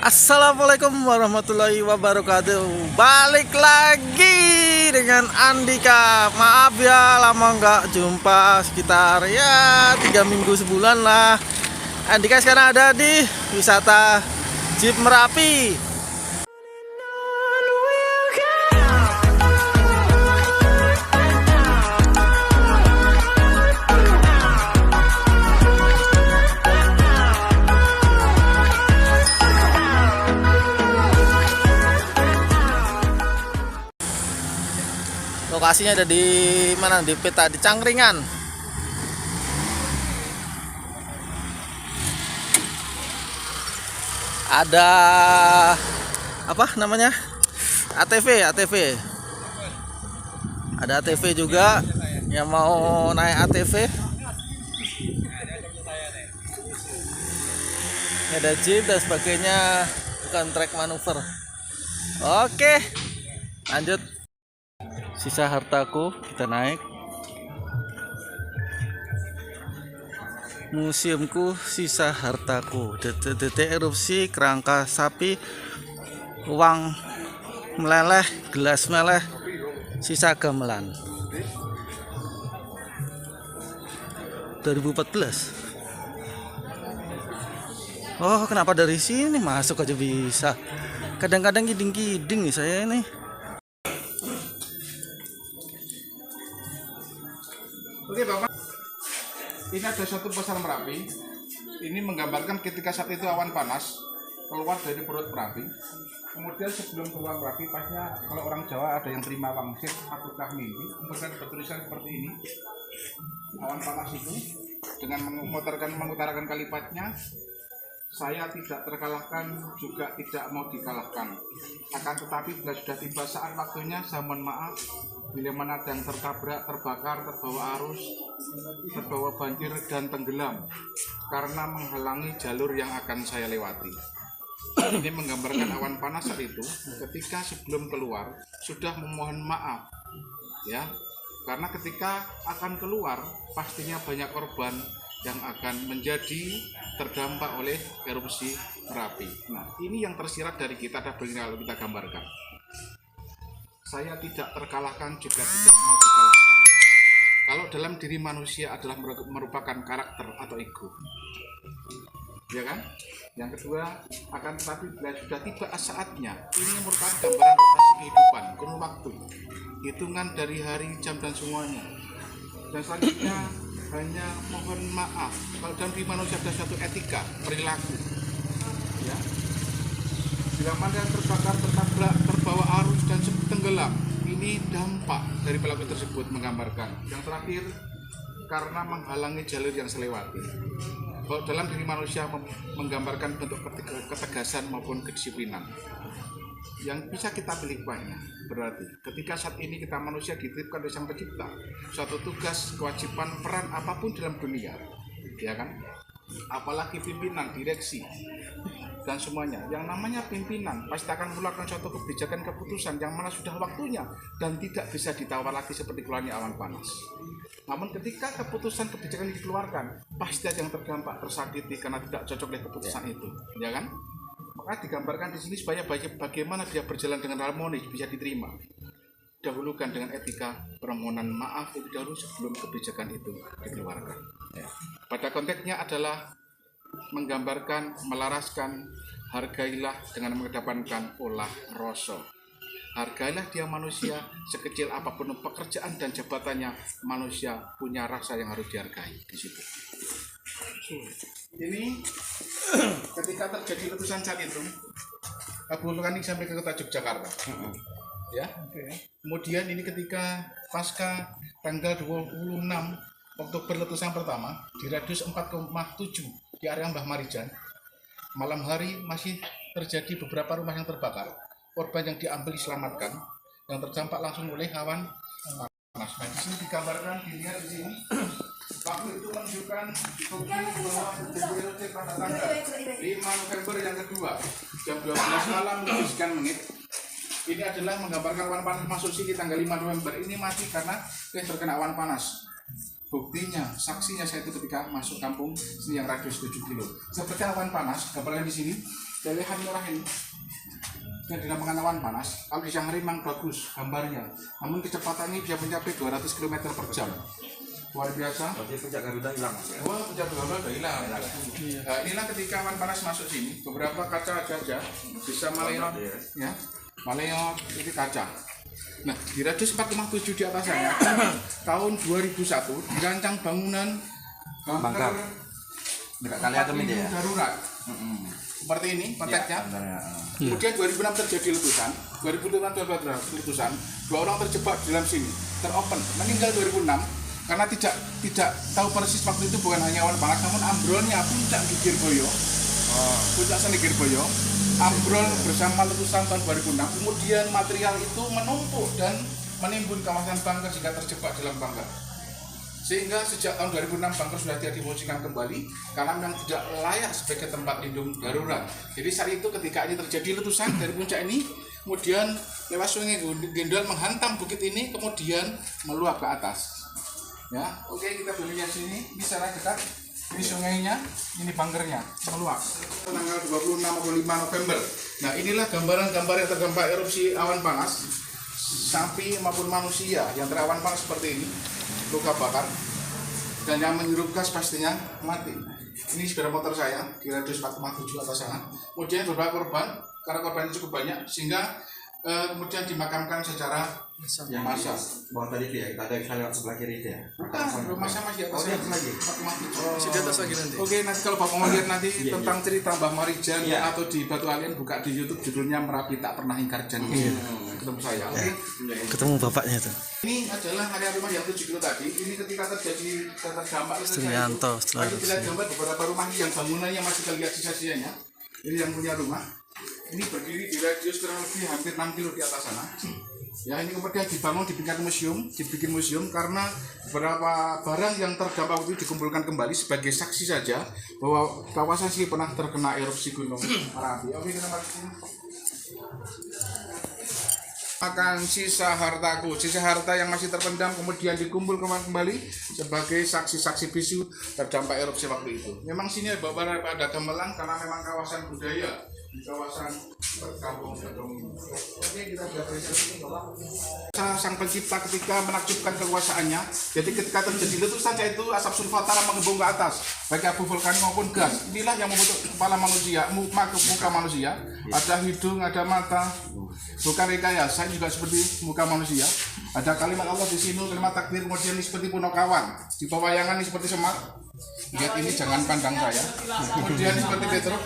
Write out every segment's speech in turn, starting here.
Assalamualaikum warahmatullahi wabarakatuh. Balik lagi dengan Andika. Maaf ya lama nggak jumpa, sekitar ya 3 minggu sebulan lah. Andika sekarang ada di wisata Jeep Merapi. Lokasinya ada di mana? Di peta di Cangkringan. Ada apa namanya? ATV. Ada ATV juga yang mau naik ATV. Ada Jeep dan sebagainya, bukan track manuver. Oke, lanjut. Sisa hartaku, kita naik. Museumku sisa hartaku. Detik erupsi kerangka sapi, uang meleleh, gelas meleleh, sisa gamelan. 2014. Oh, kenapa dari sini masuk aja bisa? Kadang-kadang kiding-kiding nih saya ini. Oke Bapak, ini ada satu pasar Merapi. Ini menggambarkan ketika saat itu awan panas keluar dari perut Merapi. Kemudian sebelum keluar Merapi, pasnya kalau orang Jawa ada yang terima wangsit, apakah mimpi. Kemudian bertulisan seperti ini. Awan panas itu dengan mengutarakan kalimatnya, saya tidak terkalahkan, juga tidak mau dikalahkan. Akan tetapi bila sudah tiba saat waktunya, saya mohon maaf. Bila mana ada yang tertabrak, terbakar, terbawa arus, terbawa banjir dan tenggelam karena menghalangi jalur yang akan saya lewati. Ini menggambarkan awan panas saat itu ketika sebelum keluar sudah memohon maaf, ya, karena ketika akan keluar pastinya banyak korban yang akan menjadi terdampak oleh erupsi Merapi. Nah, ini yang tersirat dari kita kalau kita gambarkan. Saya tidak terkalahkan, juga tidak mau dikalahkan. Kalau dalam diri manusia adalah merupakan karakter atau ego, ya kan? Yang kedua, akan tetapi bila sudah tiba saatnya, ini merupakan gambaran rotasi kehidupan, kurun waktu, hitungan dari hari, jam dan semuanya. Dan selanjutnya hanya mohon maaf. Kalau dalam diri manusia ada suatu etika, perilaku, ya. Bila mana yang terbakar, tertabrak, terbawa arus dan tenggelam, ini dampak dari pelaku tersebut menggambarkan. Yang terakhir, karena menghalangi jalur yang selewati. Kalau dalam diri manusia menggambarkan bentuk ketegasan maupun kedisiplinan. Yang bisa kita pilih banyak, berarti ketika saat ini kita manusia dititipkan oleh Sang Pencipta suatu tugas, kewajiban, peran apapun dalam dunia, ya kan? Apalagi pimpinan, direksi, dan semuanya. Yang namanya pimpinan pasti akan mengeluarkan suatu kebijakan, keputusan yang mana sudah waktunya dan tidak bisa ditawar lagi seperti keluarnya awan panas. Namun ketika keputusan kebijakan dikeluarkan, pasti ada yang terdampak, tersakiti karena tidak cocok dengan keputusan itu, ya kan? Maka digambarkan di sini supaya bagaimana dia berjalan dengan harmonis, bisa diterima. Dahulukan dengan etika permohonan maaf lebih dahulu sebelum kebijakan itu dikeluarkan. Pada konteksnya adalah menggambarkan, melaraskan, hargailah dengan mengedepankan olah rasa. Hargailah dia manusia, sekecil apapun pekerjaan dan jabatannya, manusia punya rasa yang harus dihargai di situ. Ini ketika terjadi letusan saat itu, Abu Vulkanik sampai ke kota Yogyakarta. Ya. Kemudian ini ketika pasca tanggal 26 Oktober letusan pertama di radius 4,7 di area Mbah Marijan, malam hari masih terjadi beberapa rumah yang terbakar, korban yang diambil diselamatkan, yang terdampak langsung oleh awan panas. Nah, di sini digambarkan, dilihat di sini, waktu itu menunjukkan bahwa terjadi pada tanggal 5 November yang kedua, jam 12 malam lebih sekian menit. Ini adalah menggambarkan awan panas masuk sini tanggal 5 November. Ini mati karena terkena awan panas. Buktinya, saksinya saya itu ketika masuk kampung yang radius 7 kilo. Seperti awan panas, gambarkan di sini, Lelehan merah ini yang dinamakan awan panas. Kalau di siang hari memang bagus gambarnya, namun kecepatannya bisa mencapai 200 km per jam. Luar biasa. Berarti puncak Garuda hilang Mas ya? Wah, puncak Garuda udah hilang. Nah, inilah ketika awan panas masuk sini, beberapa kaca gajah bisa meleot, ya, meleot ini kaca. Nah, di radius 4,7 di atasnya, tahun 2001 dirancang bangunan Bangkar. Dekat kali Atom ini ya? darurat. Seperti ini konteksnya. Kemudian 2006 terjadi letusan, 2006 terjadi letusan, 2 orang terjebak di dalam sini, teropen, meninggal 2006 karena tidak tahu persis waktu itu bukan hanya awan panas, namun ambrolnya puncak Girboyo, puncak Seni Girboyo, ambrol bersama letusan tahun 2006. Kemudian material itu menumpuk dan menimbun kawasan Bangkar sehingga terjebak dalam Bangkar. Sehingga sejak tahun 2006 Bangkar sudah tidak difungsikan kembali karena memang tidak layak sebagai tempat lindung darurat. Jadi saat itu ketika ini terjadi letusan dari puncak ini, kemudian lewat sungai Gendol menghantam bukit ini, kemudian meluap ke atas. Ya, oke, kita boleh lihat sini, ini secara dekat. Ini sungainya, ini bangkernya meluap. Tanggal 26 atau 5 November. Nah, inilah gambaran-gambar yang terdampak erupsi awan panas, sapi maupun manusia yang terawan panas seperti ini, luka bakar, dan yang menghirup gas pastinya mati. Ini sepeda motor saya di radius 4,7 atas sana. Kemudian beberapa korban, karena korbannya cukup banyak, sehingga kemudian dimakamkan secara Yang massal. bawah tadi itu ya, kita ada yang lewat sebelah kiri itu ya? Bukan, rumahnya masih atas. Oh, di atas lagi? 4,7. Masih di atas lagi nanti. Oke, nanti kalau Bapak mau lihat nanti Iya, tentang cerita Mbah Marijan Iya. atau di Batu Alien, buka di YouTube judulnya Merapi Tak Pernah Ingkar Janji. Ketemu saya. Oke. Ketemu bapaknya tuh. Ini adalah area rumah yang 7 kilo tadi. Ini ketika terjadi terdampak Sumianto, setelah Tadi dilihat gambar beberapa rumah yang bangunannya masih terlihat sisa-sisanya. Ini yang punya rumah. Ini berdiri di radius kurang lebih hampir 6 kilo di atas sana. Ya, ini kemudian dibangun, dibikin museum karena beberapa barang yang terdampak itu dikumpulkan kembali sebagai saksi saja bahwa kawasan sini pernah terkena erupsi gunung Merapi. Oke, kita masukin. Akan sisa hartaku, sisa harta yang masih terpendam kemudian dikumpulkan kembali sebagai saksi-saksi bisu terdampak erupsi waktu itu. Memang sini ada gamelan karena memang kawasan budaya di kawasan kampung Gadong ini. Oke, kita sudah presentasi bahwa sang pencipta ketika menakjubkan kekuasaannya. Jadi ketika terjadi letusan yaitu asap sulfatara mengembung ke atas, baik abu vulkanik maupun gas. Inilah yang membentuk kepala manusia, muka manusia. Ada hidung, ada mata. Bukan rekayasa, juga seperti muka manusia. Ada kalimat Allah di sini, kalimat takdir, kemudian ini seperti punokawan. Di bayangan ini seperti semak. Lihat ini jangan pandang saya. Kemudian seperti Petruk.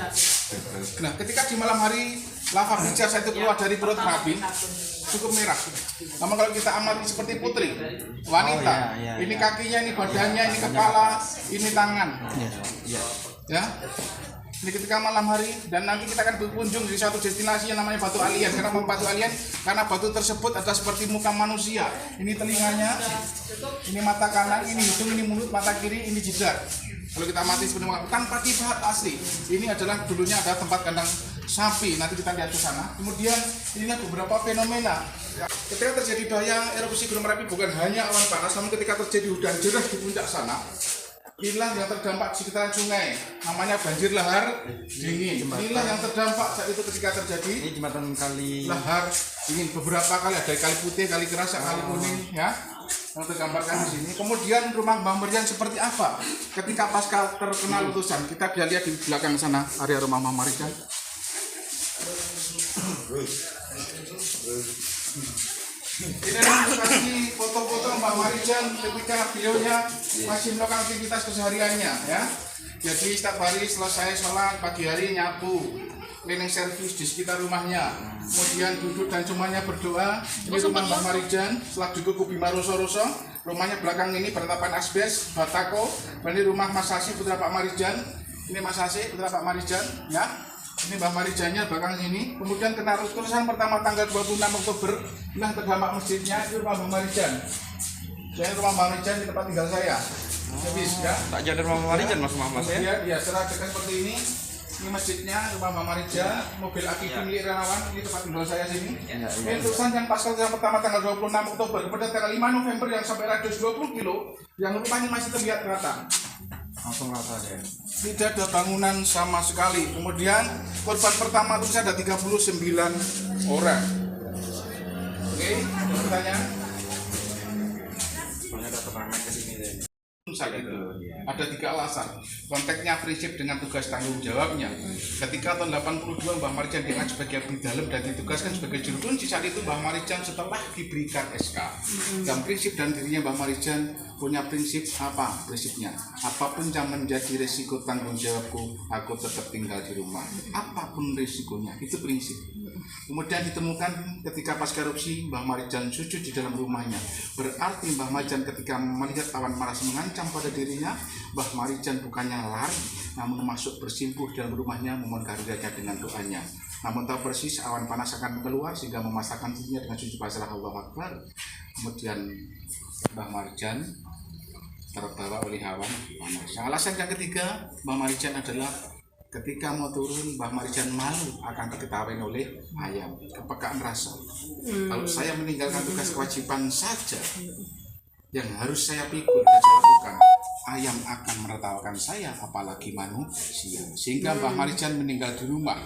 Nah, ketika di malam hari lava pijar itu keluar dari perut Merapi, cukup merah. Namun kalau kita amati seperti putri, wanita, ini kakinya, ini badannya, ini kepala, ini tangan. Ya. Ini ketika malam hari, dan nanti kita akan berkunjung di suatu destinasi yang namanya Batu Alien. Kenapa Batu Alien? Karena batu tersebut ada seperti muka manusia. Ini telinganya, ini mata kanan, ini hidung, ini mulut, mata kiri, ini jidat. Kalau kita amati seperti muka, tanpa kibat asli. Ini adalah dulunya ada tempat kandang sapi. Nanti kita lihat ke sana. Kemudian ini beberapa fenomena. Ketika terjadi bahaya erupsi Gunung Merapi bukan hanya awan panas, namun ketika terjadi hujan deras di puncak sana, inilah yang terdampak di sekitaran sungai, namanya banjir lahar dingin. Inilah yang terdampak saat itu ketika terjadi Ini jembatan kali lahar dingin. Beberapa kali ada kali putih, kali keras, kali kuning, ya, yang tergambarkan di sini. Kemudian rumah Mbah Marijan seperti apa ketika pasca terkena letusan? Kita bisa lihat di belakang sana area rumah Mbah Marijan. Ini kasih foto-foto Mbah Marijan ketika beliaunya masih melakukan aktivitas kesehariannya, ya. Jadi setiap hari selesai sholat pagi hari nyapu, cleaning service di sekitar rumahnya, kemudian duduk dan semuanya berdoa. Ini rumah Mbah Marijan setelah duduk Bima Roso-Roso. Rumahnya belakang ini beratapan asbes, batako. Ini rumah Mas Sasi putra Pak Marijan. Ini Mas Sasi putra Pak Marijan, ya. Ini Mbah Marijannya belakang ini. Kemudian kena letusan pertama tanggal 26 Oktober. Nah, terdampak masjidnya itu rumah Mbah Marijan. Saya rumah Mbah Marijan di tempat tinggal saya. Habis, ya. tak jadi rumah Marijan Mas Mas ya? Kemudian ya secara dekat seperti ini. Ini masjidnya rumah Mbah Marijan, mobil aktif milik relawan. Ini tempat tinggal saya sini. Ini letusan yang pasca yang pertama tanggal 26 Oktober. Pada tanggal 5 November yang sampai radius 20 kilo, yang rumahnya masih terlihat rata. Langsung rata ya. Tidak ada bangunan sama sekali. Kemudian korban pertama itu ada 39 orang. Oke, ada pertanyaan? Soalnya ada terangkat ke sini deh. Saat itu ada 3 alasan. Konteksnya prinsip dengan tugas tanggung jawabnya. Ketika tahun 82 Mbah Marijan diangkat sebagai abdi dalam dan ditugaskan sebagai juru kunci, saat itu Mbah Marijan setelah diberikan SK. Dan prinsip dan dirinya Mbah Marijan punya prinsip apa? Prinsipnya apapun yang menjadi resiko tanggung jawabku, aku tetap tinggal di rumah. Apapun resikonya, itu prinsip. Kemudian ditemukan ketika pasca erupsi Mbah Marijan sujud di dalam rumahnya. Berarti Mbah Marijan ketika melihat awan panas mengancam pada dirinya, Mbah Marijan bukannya lari, namun masuk bersimpuh di dalam rumahnya memohon karunia dengan doanya. Namun tahu persis awan panas akan keluar sehingga memasakkan dirinya dengan sujud pasrah Allahu Akbar. Kemudian Mbah Marijan terbawa oleh awan panas. Alasan yang ketiga Mbah Marijan adalah ketika mau turun, Mbah Marijan malu akan diketawain oleh ayam. Kepekaan rasa. Kalau saya meninggalkan tugas kewajiban saja, yang harus saya pikul dan saya lakukan, ayam akan menertawakan saya, apalagi manusia. Sehingga Mbah Marijan meninggal di rumah,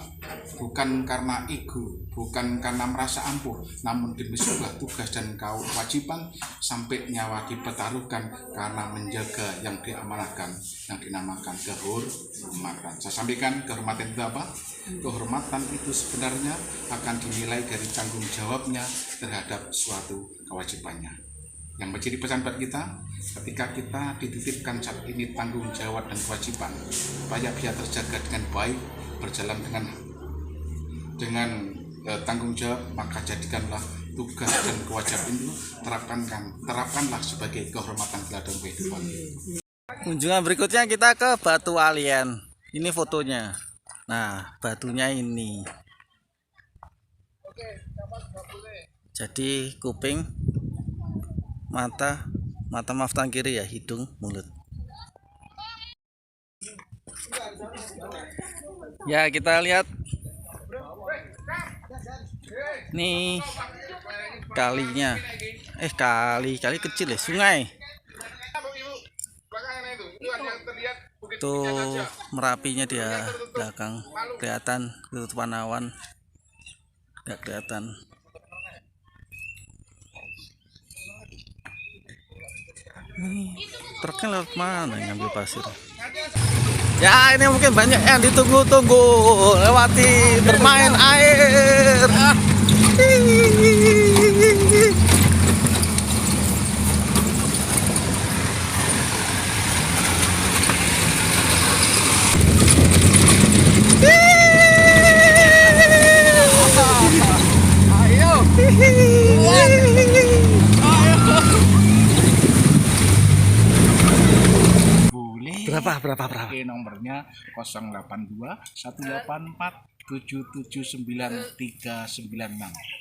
bukan karena ego, bukan karena merasa ampuh, namun demi sebuah tugas dan kewajiban, sampai nyawa dipertaruhkan karena menjaga yang diamanahkan, yang dinamakan kehormatan. Saya sampaikan, kehormatan itu apa? Kehormatan itu sebenarnya akan dinilai dari tanggung jawabnya terhadap suatu kewajibannya. Yang menjadi pesan buat kita, ketika kita dititipkan saat ini tanggung jawab dan kewajiban, supaya biar terjaga dengan baik, berjalan dengan tanggung jawab, maka jadikanlah tugas dan kewajiban itu terapkanlah sebagai kehormatan dalam kehidupan. Kunjungan berikutnya kita ke Batu Alien. Ini fotonya. Nah, batunya ini. Jadi kuping, mata maaf tangan kiri ya, hidung, mulut. Ya, kita lihat nih kalinya. Kali kecil ya, sungai. Tuh Merapinya dia belakang, kelihatan ketutupan awan, nggak kelihatan. Truknya lewat mana ngambil pasir? Ya, ini mungkin banyak yang ditunggu-tunggu, lewati bermain air. Berapa? Oke, nomornya 082 184 779 396.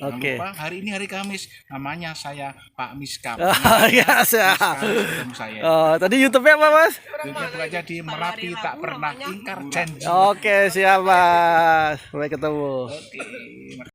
Oke. Jangan lupa, hari ini hari Kamis, namanya saya Pak Miska. Ya, Ketemu saya. Oh, tadi YouTube-nya apa, Mas? YouTube aja di Merapi tak pernah ingkar janji. Oke, siap, Mas. Sampai ketemu. Oke.